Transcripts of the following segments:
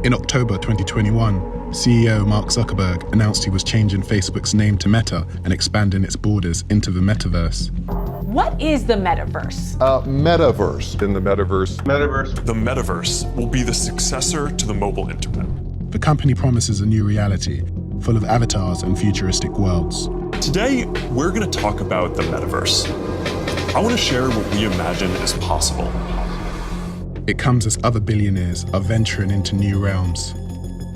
In October 2021, CEO Mark Zuckerberg announced he was changing Facebook's name to Meta and expanding its borders into the metaverse. What is the metaverse? Metaverse. In the metaverse. The metaverse will be the successor to the mobile internet. The company promises a new reality, full of avatars and futuristic worlds. Today, we're going to talk about the metaverse. I want to share what we imagine is possible. It comes as other billionaires are venturing into new realms.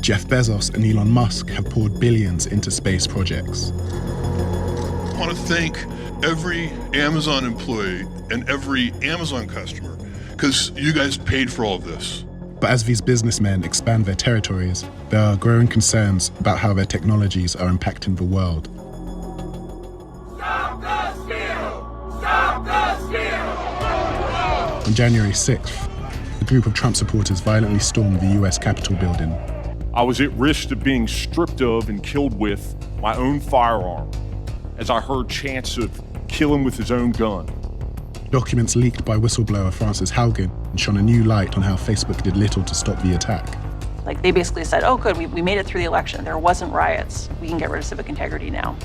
Jeff Bezos and Elon Musk have poured billions into space projects. I want to thank every Amazon employee and every Amazon customer, because you guys paid for all of this. But as these businessmen expand their territories, there are growing concerns about how their technologies are impacting the world. Stop the steal! Stop the steal! On January 6th, a group of Trump supporters violently stormed the US Capitol building. I was at risk of being stripped of and killed with my own firearm, as I heard chants of kill him with his own gun. Documents leaked by whistleblower Frances Haugen shone a new light on how Facebook did little to stop the attack. Like, they basically said, oh good, we made it through the election. There wasn't riots. We can get rid of civic integrity now.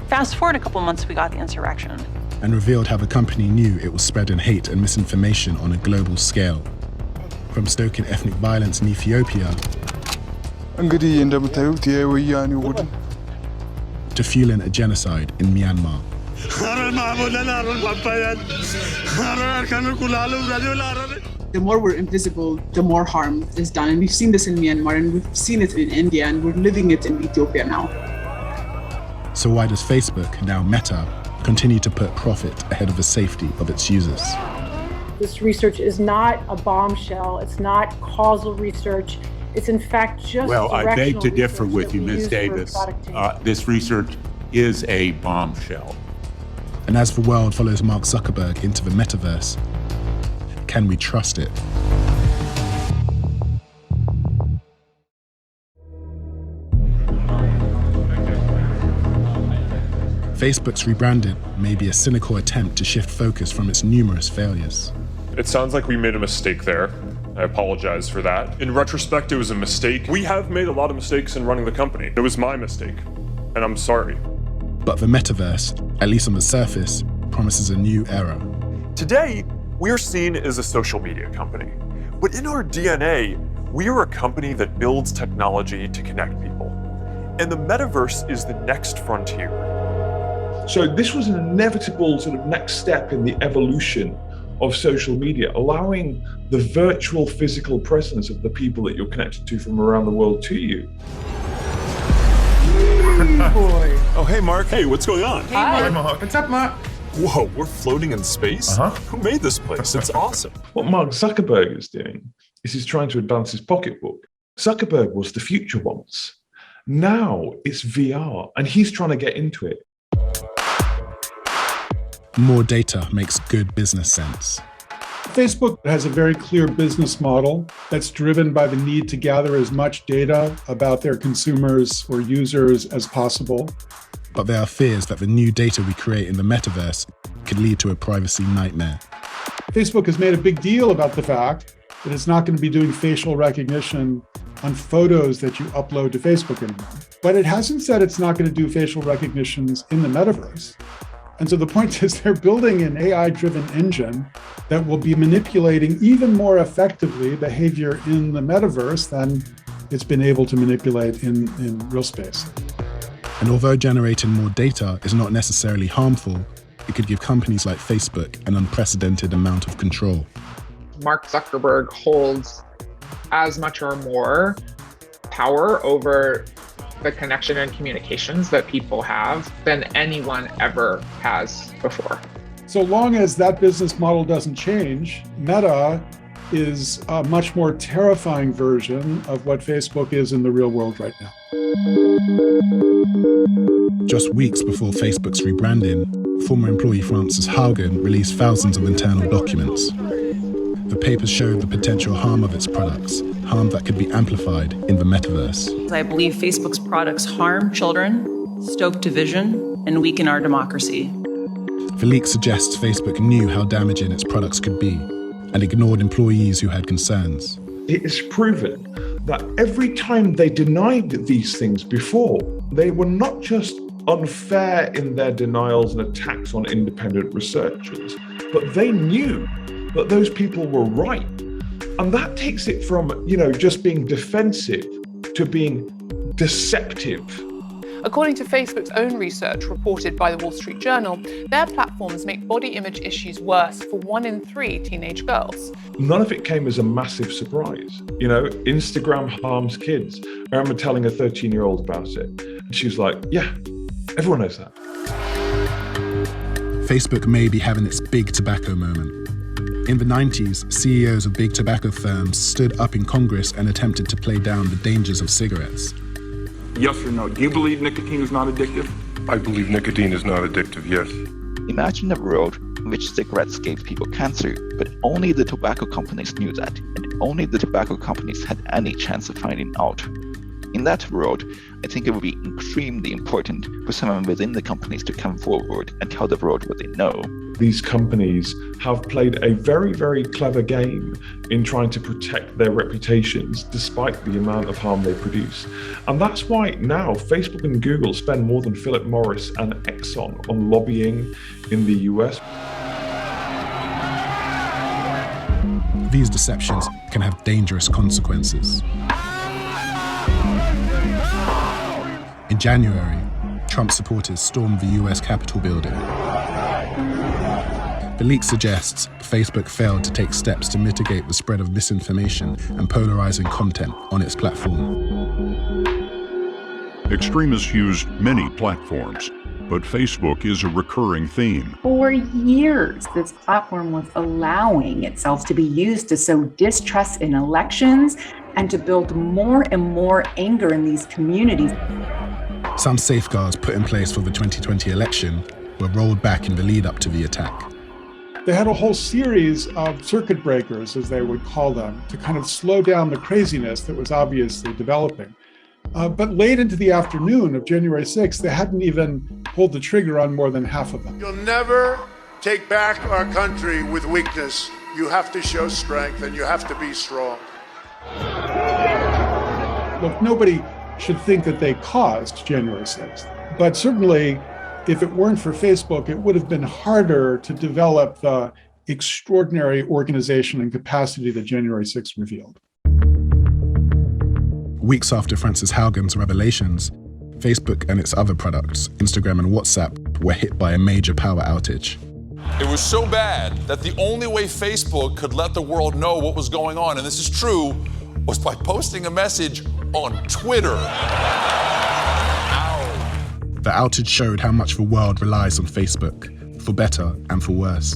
Fast forward a couple months, we got the insurrection. And revealed how the company knew it was spreading hate and misinformation on a global scale. From stoking ethnic violence in Ethiopia to fueling a genocide in Myanmar. The more we're invisible, the more harm is done. And we've seen this in Myanmar, and we've seen it in India, and we're living it in Ethiopia now. So why does Facebook, now Meta, continue to put profit ahead of the safety of its users? This research is not a bombshell. It's not causal research. It's in fact just I beg to differ with you, Ms. Davis. This research is a bombshell. And as the world follows Mark Zuckerberg into the metaverse, can we trust it? Facebook's rebranding may be a cynical attempt to shift focus from its numerous failures. It sounds like we made a mistake there. I apologize for that. In retrospect, it was a mistake. We have made a lot of mistakes in running the company. It was my mistake, and I'm sorry. But the metaverse, at least on the surface, promises a new era. Today, we're seen as a social media company. But in our DNA, we are a company that builds technology to connect people. And the metaverse is the next frontier. So this was an inevitable sort of next step in the evolution of social media, allowing the virtual physical presence of the people that you're connected to from around the world to you. Boy. Oh, hey, Mark. Hey, what's going on? Hi, Mark. What's up, Mark? Whoa, we're floating in space? Who made this place? It's awesome. What Mark Zuckerberg is doing is he's trying to advance his pocketbook. Zuckerberg was the future once. Now it's VR, and he's trying to get into it. More data makes good business sense. Facebook has a very clear business model that's driven by the need to gather as much data about their consumers or users as possible. But there are fears that the new data we create in the metaverse could lead to a privacy nightmare. Facebook has made a big deal about the fact that it's not going to be doing facial recognition on photos that you upload to Facebook anymore. But it hasn't said it's not going to do facial recognitions in the metaverse. And so the point is they're building an AI-driven engine that will be manipulating even more effectively behavior in the metaverse than it's been able to manipulate in real space. And although generating more data is not necessarily harmful, it could give companies like Facebook an unprecedented amount of control. Mark Zuckerberg holds as much or more power over the connection and communications that people have than anyone ever has before. So long as that business model doesn't change, Meta is a much more terrifying version of what Facebook is in the real world right now. Just weeks before Facebook's rebranding, former employee Frances Haugen released thousands of internal documents. The papers showed the potential harm of its products, harm that could be amplified in the metaverse. I believe Facebook's products harm children, stoke division, and weaken our democracy. The leak suggests Facebook knew how damaging its products could be and ignored employees who had concerns. It is proven that every time they denied these things before, they were not just unfair in their denials and attacks on independent researchers, but they knew that those people were right. And that takes it from, just being defensive to being deceptive. According to Facebook's own research reported by the Wall Street Journal, their platforms make body image issues worse for 1 in 3 teenage girls. None of it came as a massive surprise. Instagram harms kids. I remember telling a 13-year-old about it. And she was like, yeah, everyone knows that. Facebook may be having its big tobacco moment. In the 90s, CEOs of big tobacco firms stood up in Congress and attempted to play down the dangers of cigarettes. Yes or no? Do you believe nicotine is not addictive? I believe nicotine is not addictive, yes. Imagine a world in which cigarettes gave people cancer, but only the tobacco companies knew that, and only the tobacco companies had any chance of finding out. In that world, I think it would be extremely important for someone within the companies to come forward and tell the world what they know. These companies have played a very, very clever game in trying to protect their reputations despite the amount of harm they produce. And that's why now Facebook and Google spend more than Philip Morris and Exxon on lobbying in the US. These deceptions can have dangerous consequences. In January, Trump supporters stormed the US Capitol building. The leak suggests Facebook failed to take steps to mitigate the spread of misinformation and polarizing content on its platform. Extremists use many platforms, but Facebook is a recurring theme. For years, this platform was allowing itself to be used to sow distrust in elections and to build more and more anger in these communities. Some safeguards put in place for the 2020 election were rolled back in the lead up to the attack. They had a whole series of circuit breakers, as they would call them, to kind of slow down the craziness that was obviously developing. But late into the afternoon of January 6th, they hadn't even pulled the trigger on more than half of them. You'll never take back our country with weakness. You have to show strength and you have to be strong. Look, nobody should think that they caused January 6th, but certainly if it weren't for Facebook, it would have been harder to develop the extraordinary organization and capacity that January 6th revealed. Weeks after Frances Haugen's revelations, Facebook and its other products, Instagram and WhatsApp, were hit by a major power outage. It was so bad that the only way Facebook could let the world know what was going on, and this is true, was by posting a message on Twitter. The outage showed how much the world relies on Facebook, for better and for worse.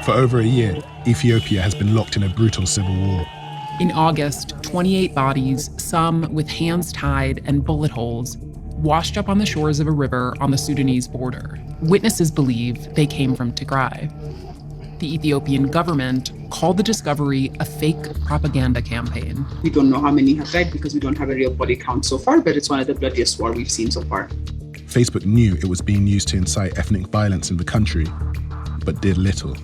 For over a year, Ethiopia has been locked in a brutal civil war. In August, 28 bodies, some with hands tied and bullet holes, washed up on the shores of a river on the Sudanese border. Witnesses believe they came from Tigray. The Ethiopian government called the discovery a fake propaganda campaign. We don't know how many have died because we don't have a real body count so far, but it's one of the bloodiest war we've seen so far. Facebook knew it was being used to incite ethnic violence in the country, but did little.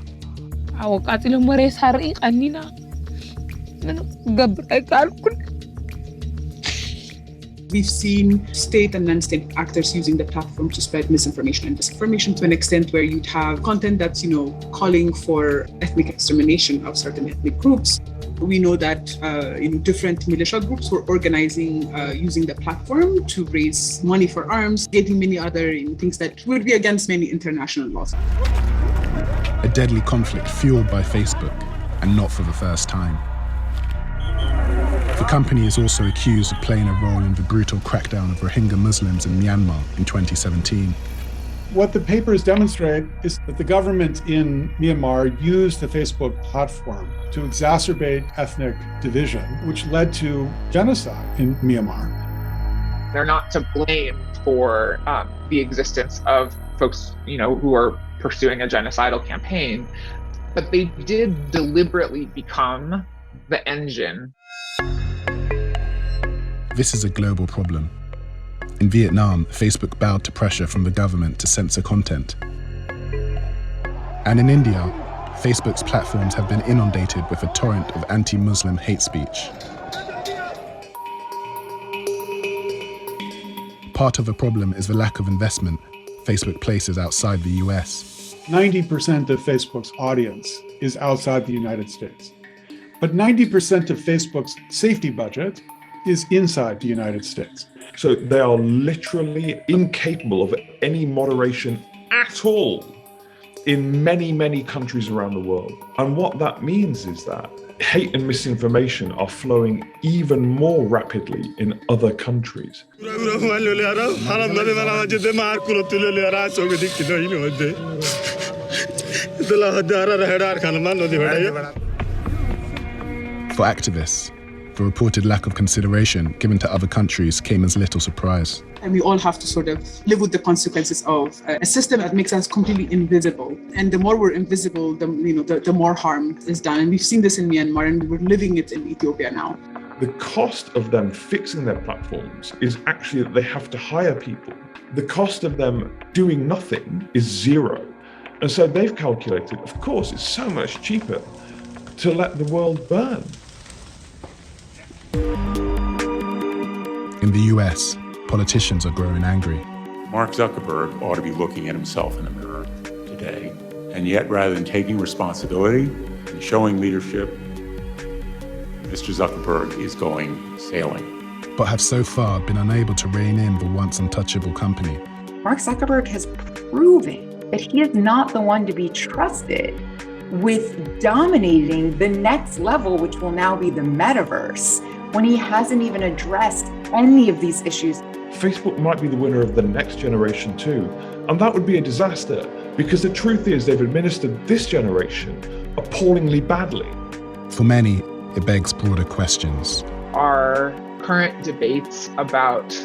We've seen state and non-state actors using the platform to spread misinformation and disinformation to an extent where you'd have content that's, calling for ethnic extermination of certain ethnic groups. We know that, different militia groups were organizing using the platform to raise money for arms, getting many other things that would be against many international laws. A deadly conflict fueled by Facebook, and not for the first time. The company is also accused of playing a role in the brutal crackdown of Rohingya Muslims in Myanmar in 2017. What the papers demonstrate is that the government in Myanmar used the Facebook platform to exacerbate ethnic division, which led to genocide in Myanmar. They're not to blame for the existence of folks, who are pursuing a genocidal campaign, but they did deliberately become the engine. This is a global problem. In Vietnam, Facebook bowed to pressure from the government to censor content. And in India, Facebook's platforms have been inundated with a torrent of anti-Muslim hate speech. Part of the problem is the lack of investment Facebook places outside the US. 90% of Facebook's audience is outside the United States. But 90% of Facebook's safety budget is inside the United States. So they are literally incapable of any moderation at all in many, many countries around the world. And what that means is that hate and misinformation are flowing even more rapidly in other countries. For activists, the reported lack of consideration given to other countries came as little surprise. And we all have to sort of live with the consequences of a system that makes us completely invisible. And the more we're invisible, the more harm is done. And we've seen this in Myanmar, and we're living it in Ethiopia now. The cost of them fixing their platforms is actually that they have to hire people. The cost of them doing nothing is zero. And so they've calculated, of course, it's so much cheaper to let the world burn. In the US, politicians are growing angry. Mark Zuckerberg ought to be looking at himself in the mirror today. And yet, rather than taking responsibility and showing leadership, Mr. Zuckerberg is going sailing. But have so far been unable to rein in the once untouchable company. Mark Zuckerberg has proven that he is not the one to be trusted with dominating the next level, which will now be the metaverse, when he hasn't even addressed any of these issues. Facebook might be the winner of the next generation too, and that would be a disaster, because the truth is they've administered this generation appallingly badly. For many, it begs broader questions. Our current debates about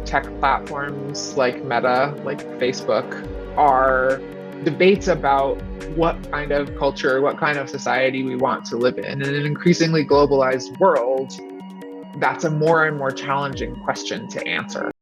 tech platforms like Meta, like Facebook, are debates about what kind of culture, what kind of society we want to live in. In an increasingly globalized world, that's a more and more challenging question to answer.